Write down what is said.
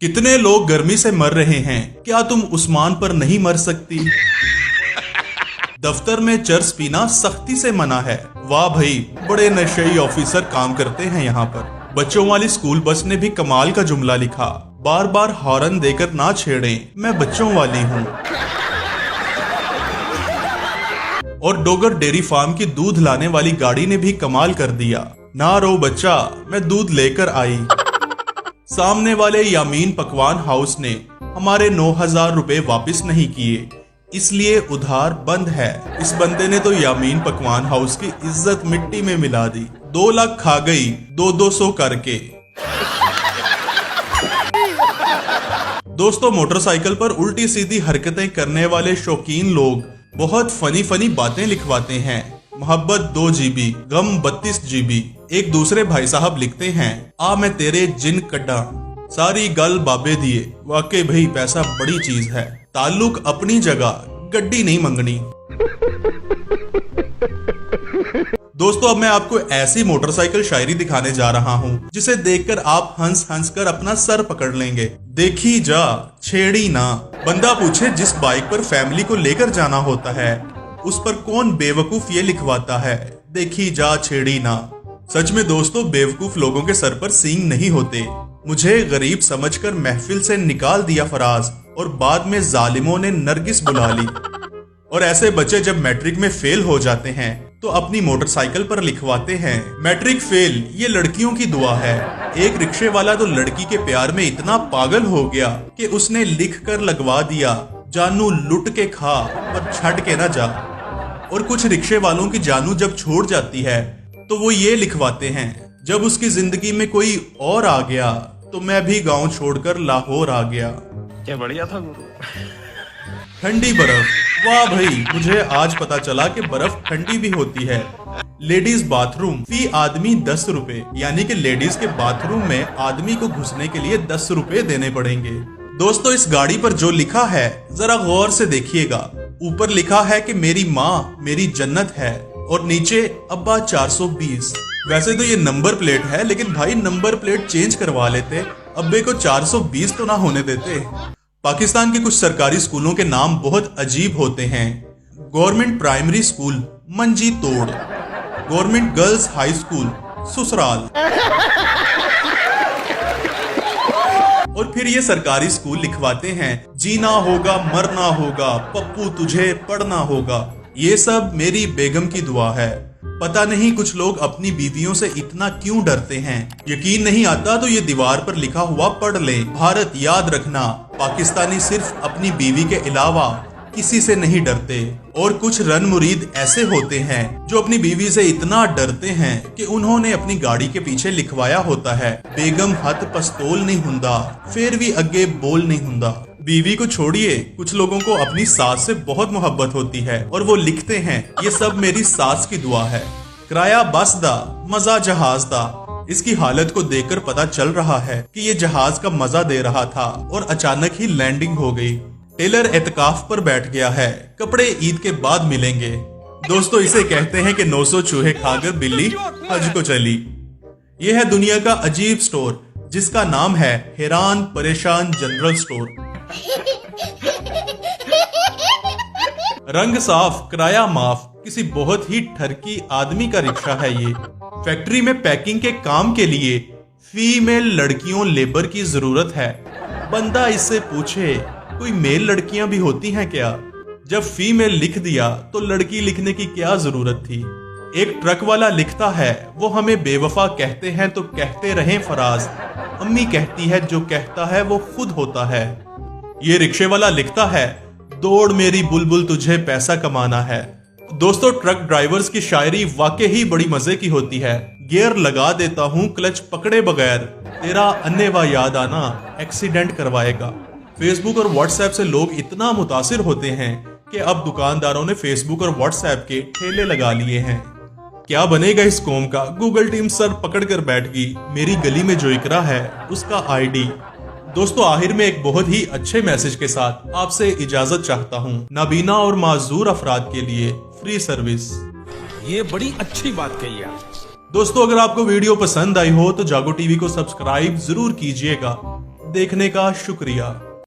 कितने लोग गर्मी से मर रहे हैं, क्या तुम उस्मान पर नहीं मर सकती? दफ्तर में चर्स पीना सख्ती से मना है। वाह भाई, बड़े नशेई ऑफिसर काम करते हैं यहाँ पर। बच्चों वाली स्कूल बस ने भी कमाल का जुमला लिखा, बार बार हॉर्न देकर ना छेड़ें, मैं बच्चों वाली हूँ। और डोगर डेयरी फार्म की दूध लाने वाली गाड़ी ने भी कमाल कर दिया, ना रो बच्चा, मैं दूध लेकर आई। सामने वाले यामीन पकवान हाउस ने हमारे 9,000 रुपए वापस नहीं किए, इसलिए उधार बंद है। इस बंदे ने तो यामीन पकवान हाउस की इज्जत मिट्टी में मिला दी। 2 लाख खा गई 200 करके। दोस्तों, मोटरसाइकिल पर उल्टी सीधी हरकतें करने वाले शौकीन लोग बहुत फनी बातें लिखवाते हैं। मोहब्बत 2 GB, गम 32 GB। एक दूसरे भाई साहब लिखते हैं, आ मैं तेरे जिन कड्डा, सारी गल बाबे दिए। वाकई भाई, पैसा बड़ी चीज है। ताल्लुक अपनी जगह, गड्डी नहीं मंगनी। दोस्तों, अब मैं आपको ऐसी मोटरसाइकिल शायरी दिखाने जा रहा हूँ जिसे देखकर आप हंस हंस कर अपना सर पकड़ लेंगे। देखी जा छेड़ी ना। बंदा पूछे, जिस बाइक पर फैमिली को लेकर जाना होता है उस पर कौन बेवकूफ ये लिखवाता है, देखी जा छेड़ी ना। सच में दोस्तों, बेवकूफ लोगों के सर पर सींग नहीं होते। मुझे गरीब समझकर महफिल से निकाल दिया फराज और बाद में जालिमों ने नरगिस बुला ली। और ऐसे बच्चे जब मैट्रिक में फेल हो जाते हैं तो अपनी मोटरसाइकिल पर लिखवाते हैं, मैट्रिक फेल, ये लड़कियों की दुआ है। एक रिक्शे वाला तो लड़की के प्यार में इतना पागल हो गया कि उसने लिख कर लगवा दिया, जानू लुट के खा पर छट के ना जा। और कुछ रिक्शे वालों की जानू जब छोड़ जाती है तो वो ये लिखवाते हैं, जब उसकी जिंदगी में कोई और आ गया तो मैं भी गांव छोड़कर लाहौर आ गया। क्या बढ़िया था गुरु। ठंडी बर्फ, वाह भाई, मुझे आज पता चला कि बर्फ ठंडी भी होती है। लेडीज बाथरूम, फी आदमी 10 रुपए, यानी कि लेडीज के बाथरूम में आदमी को घुसने के लिए 10 रुपए देने पड़ेंगे। दोस्तों, इस गाड़ी पर जो लिखा है जरा गौर से देखिएगा। ऊपर लिखा है कि मेरी माँ मेरी जन्नत है और नीचे अब्बा 420। वैसे तो ये नंबर प्लेट है, लेकिन भाई नंबर प्लेट चेंज करवा लेते, अब्बे को 420 तो ना होने देते। पाकिस्तान के कुछ सरकारी स्कूलों के नाम बहुत अजीब होते हैं। गवर्नमेंट प्राइमरी स्कूल मंजी तोड़, गवर्नमेंट गर्ल्स हाई स्कूल ससुराल। और फिर ये सरकारी स्कूल लिखवाते हैं, जीना होगा मरना होगा, पप्पू तुझे पढ़ना होगा। ये सब मेरी बेगम की दुआ है। पता नहीं कुछ लोग अपनी बीवियों से इतना क्यों डरते हैं। यकीन नहीं आता तो ये दीवार पर लिखा हुआ पढ़ लें, भारत याद रखना, पाकिस्तानी सिर्फ अपनी बीवी के अलावा किसी से नहीं डरते। और कुछ रन मुरीद ऐसे होते हैं जो अपनी बीवी से इतना डरते हैं कि उन्होंने अपनी गाड़ी के पीछे लिखवाया होता है, बेगम हथ पस्तोल नहीं हुंदा, फिर भी अगे बोल नहीं हुंदा। बीवी को छोड़िए, कुछ लोगों को अपनी सास से बहुत मोहब्बत होती है और वो लिखते हैं, ये सब मेरी सास की दुआ है। किराया बस दा, मजा जहाज दा। इसकी हालत को देखकर पता चल रहा है कि ये जहाज का मजा दे रहा था और अचानक ही लैंडिंग हो गई। टेलर एतकाफ पर बैठ गया है, कपड़े ईद के बाद मिलेंगे। दोस्तों, इसे कहते हैं कि 900 चूहे खाकर बिल्ली हज को चली। ये है दुनिया का अजीब स्टोर जिसका नाम है हैरान परेशान जनरल स्टोर। रंग साफ, किराया माफ, किसी बहुत ही ठरकी आदमी का रिक्शा है ये। फैक्ट्री में पैकिंग के काम के लिए फीमेल लड़कियों लेबर की जरूरत है। बंदा इससे पूछे, कोई मेल लड़कियां भी होती हैं क्या? जब फीमेल लिख दिया तो लड़की लिखने की क्या जरूरत थी। एक ट्रक वाला लिखता है, वो हमें बेवफा कहते हैं तो कहते रहें फराज, अम्मी कहती है जो कहता है वो खुद होता है। ये रिक्शे वाला लिखता है, दौड़ मेरी बुलबुल तुझे पैसा कमाना है। दोस्तों, ट्रक ड्राइवर्स की शायरी वाकई ही बड़ी मजे की होती है। गियर लगा देता हूँ क्लच पकड़े बगैर, तेरा अन्नेवा याद आना एक्सीडेंट करवाएगा। फेसबुक और व्हाट्सएप से लोग इतना मुतासिर होते हैं कि अब दुकानदारों ने फेसबुक और व्हाट्सएप के ठेले लगा लिए हैं। क्या बनेगा इस कौम का? गूगल टीम सर पकड़ कर बैठ गई। मेरी गली में जो इकरा है उसका आईडी। दोस्तों, आखिर में एक बहुत ही अच्छे मैसेज के साथ आपसे इजाजत चाहता हूँ। नाबीना और माजूर अफराद के लिए फ्री सर्विस। ये बड़ी अच्छी बात कही है। दोस्तों, अगर आपको वीडियो पसंद आई हो तो जागो टीवी को सब्सक्राइब जरूर कीजिएगा, देखने का शुक्रिया।